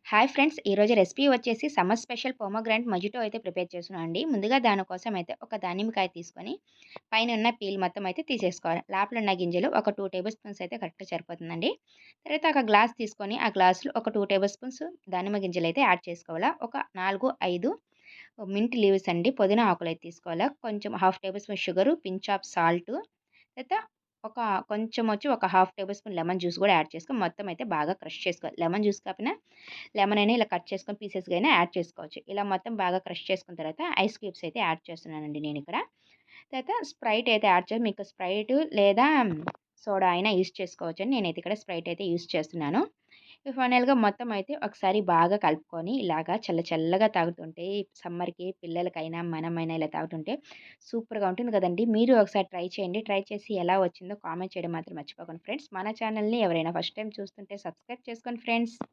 Hi friends! ఈరోజు recipe వచ్చేసి summer special pomegranate mojito అయితే ప్రిపేర్ చేస్తున్నాను అండి. ముందుగా దానికోసం అయితే ఒక దానిమ్మకాయ తీసుకొని పైనున్న పీల్ మొత్తం అయితే తీసేసుకోవాలి. లోపల ఉన్న గింజలు ఒక 2 టేబుల్ స్పూన్స్ అయితే కరెక్ట్‌గా సరిపోతుందండి. తర్వాత ఒక గ్లాస్ తీసుకొని ఆ గ్లాస్‌లో ఒక 2 టేబుల్ స్పూన్స్ దానిమ్మ గింజలైతే యాడ్ చేసుకోవాలా. ఒక 4, 5 మింట్ లీవ్స్ అండి. పుదీనా ఆకులైతే తీసుకోవాలా. కొంచెం half table spoon sugar, pinch of salt, తర్వాత ఒక కొంచెం వచ్చి ఒక half table spoon lemon juice కూడా యాడ్ చేసుకొని మొత్తం అయితే బాగా క్రష్ చేసుకోవాలి. లెమన్ జ్యూస్ కాకపోయినా లెమన్ అయినా ఇలా కట్ చేసుకొని పీసెస్‌గా అయినా యాడ్ చేసుకోవచ్చు. ఇలా మొత్తం బాగా క్రష్ చేసుకున్న తర్వాత ఐస్ క్యూబ్స్ అయితే యాడ్ చేస్తున్నానండి నేనిక్కడ. తర్వాత స్ప్రైట్ అయితే యాడ్ చేసి మీకు స్ప్రైట్ లేదా సోడా అయినా యూజ్ చేసుకోవచ్చండి. నేనైతే ఇక్కడ స్ప్రైట్ అయితే యూజ్ చేస్తున్నాను. ఫైనల్‌గా మొత్తం అయితే ఒకసారి బాగా కలుపుకొని ఇలాగా చల్ల చల్లగా తాగుతుంటే ఈ సమ్మర్‌కి పిల్లలకైనా, మనమైనా ఇలా తాగుతుంటే సూపర్‌గా ఉంటుంది కదండీ! మీరు ఒకసారి ట్రై చేయండి. ట్రై చేసి ఎలా వచ్చిందో కామెంట్ చేయడం మాత్రం మర్చిపోకండి ఫ్రెండ్స్. మన ఛానల్‌ని ఎవరైనా ఫస్ట్ టైమ్ చూస్తుంటే సబ్స్క్రైబ్ చేసుకోండి ఫ్రెండ్స్.